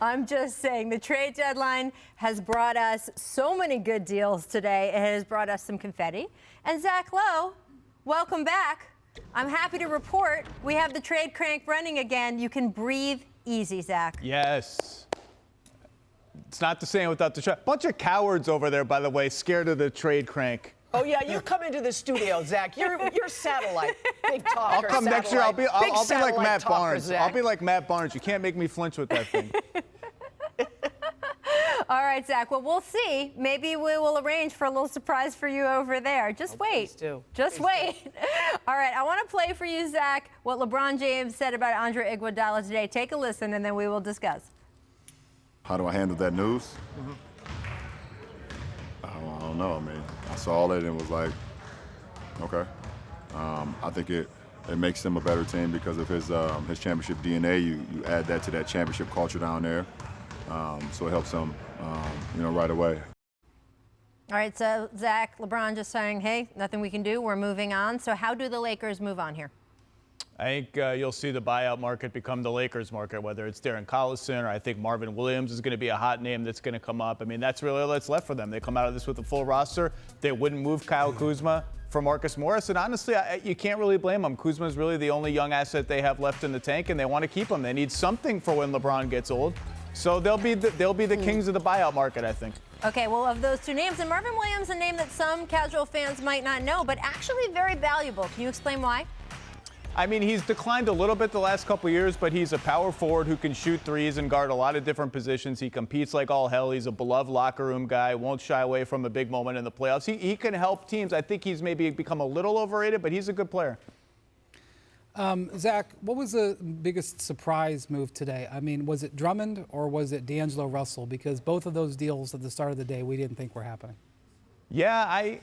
I'm just saying the trade deadline has brought us so many good deals today. It has brought us some confetti. And Zach Lowe, welcome back. I'm happy to report we have the trade crank running again. You can breathe easy, Zach. Yes. It's not the same without the trade. Bunch of cowards over there, by the way, scared of the trade crank. Oh yeah, you come into the studio, Zach. You're satellite, big talker. I'll come next year. I'll be like Matt talker, Barnes. Zach. I'll be like Matt Barnes. You can't make me flinch with that thing. All right, Zach. Well, we'll see. Maybe we will arrange for a little surprise for you over there. Just wait. Please do. Just wait. All right. I want to play for you, Zach, what LeBron James said about Andre Iguodala today. Take a listen, and then we will discuss. How do I handle that news? I don't know. I mean, I saw it and was like, okay. I think it makes them a better team because of his championship DNA. You add that to that championship culture down there, so it helps them, right away. All right, so Zach, LeBron just saying, hey, nothing we can do. We're moving on. So how do the Lakers move on here? I think you'll see the buyout market become the Lakers market, whether it's Darren Collison or I think Marvin Williams is going to be a hot name that's going to come up. I mean, that's really all that's left for them. They come out of this with a full roster. They wouldn't move Kyle Kuzma for Marcus Morris. And honestly, you can't really blame them. Kuzma is really the only young asset they have left in the tank, and they want to keep him. They need something for when LeBron gets old. So they'll be the kings of the buyout market, I think. Okay, well, of those two names, and Marvin Williams, a name that some casual fans might not know, but actually very valuable. Can you explain why? I mean, he's declined a little bit the last couple of years, but he's a power forward who can shoot threes and guard a lot of different positions. He competes like all hell. He's a beloved locker room guy, won't shy away from a big moment in the playoffs. He can help teams. I think he's maybe become a little overrated, but he's a good player. Zach, what was the biggest surprise move today? I mean, was it Drummond or was it D'Angelo Russell? Because both of those deals at the start of the day we didn't think were happening. Yeah, I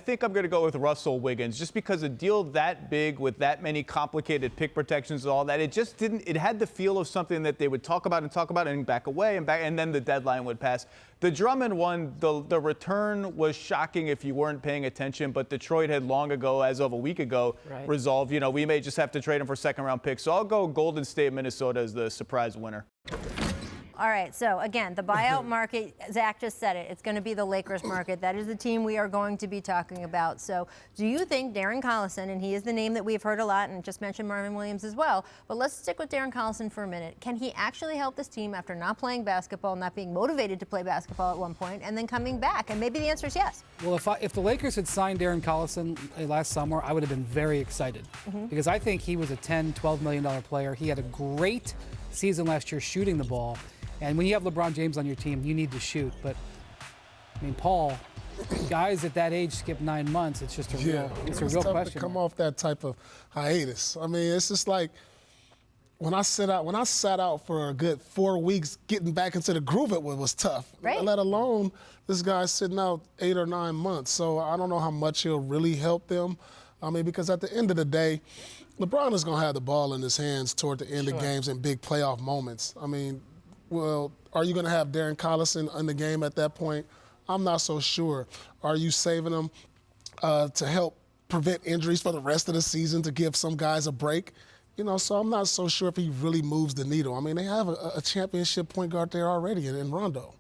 think I'm going to go with Russell Wiggins just because a deal that big with that many complicated pick protections and all that, it had the feel of something that they would talk about and back away and then the deadline would pass. The Drummond one, the return was shocking if you weren't paying attention, but Detroit had long ago, as of a week ago, resolved, we may just have to trade him for second-round picks. So I'll go Golden State, Minnesota as the surprise winner. All right, so again, the buyout market, Zach just said it, it's going to be the Lakers market. That is the team we are going to be talking about. So do you think Darren Collison, and he is the name that we've heard a lot and just mentioned Marvin Williams as well, but let's stick with Darren Collison for a minute. Can he actually help this team after not playing basketball, not being motivated to play basketball at one point, and then coming back? And maybe the answer is yes. Well, if the Lakers had signed Darren Collison last summer, I would have been very excited because I think he was a $10, $12 million player. He had a great season last year shooting the ball. And when you have LeBron James on your team, you need to shoot. But, I mean, Paul, guys at that age skip 9 months. It's just a real question. To come off that type of hiatus. I mean, it's just like when I sat out for a good 4 weeks, getting back into the groove, it was tough. Right. Let alone this guy sitting out 8 or 9 months. So I don't know how much he'll really help them. I mean, because at the end of the day, LeBron is going to have the ball in his hands toward the end of games and big playoff moments. I mean, well, are you going to have Darren Collison in the game at that point? I'm not so sure. Are you saving him to help prevent injuries for the rest of the season to give some guys a break? So I'm not so sure if he really moves the needle. I mean, they have a championship point guard there already in Rondo.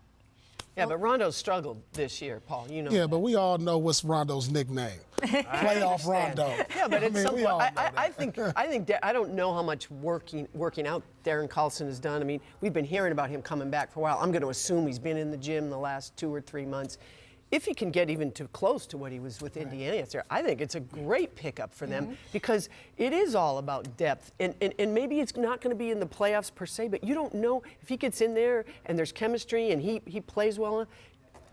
Yeah, but Rondo struggled this year, Paul. Yeah, that. But we all know what's Rondo's nickname. Playoff Rondo. Yeah, but at some point, I don't know how much working out Darren Collison has done. I mean, we've been hearing about him coming back for a while. I'm going to assume he's been in the gym the last 2 or 3 months. If he can get even too close to what he was with Indiana yesterday, I think it's a great pickup for them because it is all about depth. And maybe it's not going to be in the playoffs per se, but you don't know if he gets in there and there's chemistry and he plays well.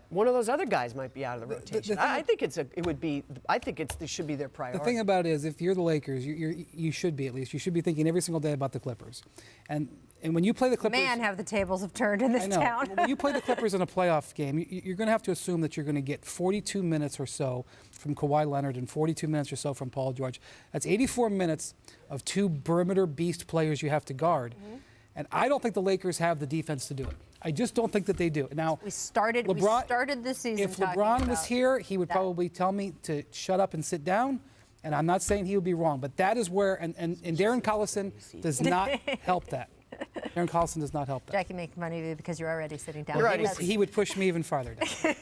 One of those other guys might be out of the rotation. I think it should be their priority. The thing about it is, if you're the Lakers, you should be at least. You should be thinking every single day about the Clippers. And when you play the Clippers... Man, have the tables have turned in this town. When you play the Clippers in a playoff game, you're going to have to assume that you're going to get 42 minutes or so from Kawhi Leonard and 42 minutes or so from Paul George. That's 84 minutes of two perimeter beast players you have to guard. And I don't think the Lakers have the defense to do it. I just don't think that they do. Now, we started this season. If LeBron was here, he would probably tell me to shut up and sit down. And I'm not saying he would be wrong, but that is where, and Darren Collison does not help that. Darren Collison does not help that. Jackie making fun of you because you're already sitting down. You're right. He would push me even farther down.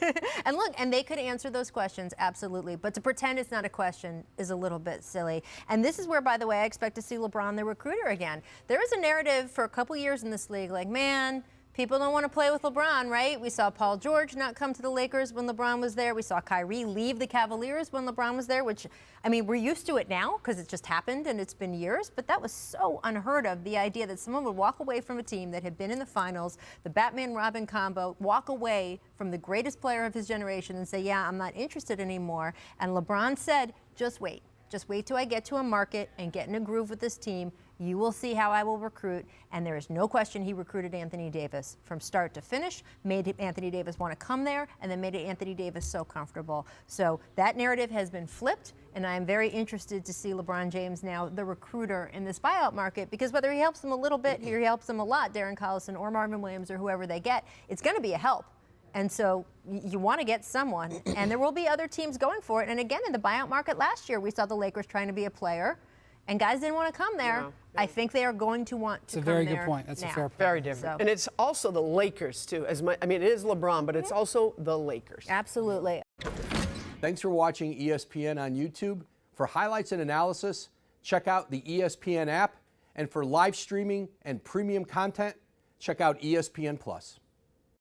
And look, and they could answer those questions, absolutely. But to pretend it's not a question is a little bit silly. And this is where, by the way, I expect to see LeBron the recruiter again. There was a narrative for a couple years in this league, like, man, people don't want to play with LeBron, right? We saw Paul George not come to the Lakers when LeBron was there. We saw Kyrie leave the Cavaliers when LeBron was there, which, I mean, we're used to it now because it just happened and it's been years. But that was so unheard of, the idea that someone would walk away from a team that had been in the finals, the Batman-Robin combo, walk away from the greatest player of his generation and say, yeah, I'm not interested anymore. And LeBron said, just wait. Just wait till I get to a market and get in a groove with this team. You will see how I will recruit. And there is no question he recruited Anthony Davis from start to finish, made Anthony Davis want to come there, and then made Anthony Davis so comfortable. So that narrative has been flipped, and I am very interested to see LeBron James now the recruiter in this buyout market, because whether he helps them a little bit or he helps them a lot, Darren Collison or Marvin Williams or whoever they get, it's going to be a help. And so you want to get someone, and there will be other teams going for it. And again, in the buyout market last year, we saw the Lakers trying to be a player, and guys didn't want to come there. No. I think they are going to want to come there. That's a very good point. That's a fair point. Very different. And it's also the Lakers, too. I mean, it is LeBron, but it's also the Lakers. Absolutely. Thanks for watching ESPN on YouTube. For highlights and analysis, check out the ESPN app. And for live streaming and premium content, check out ESPN+.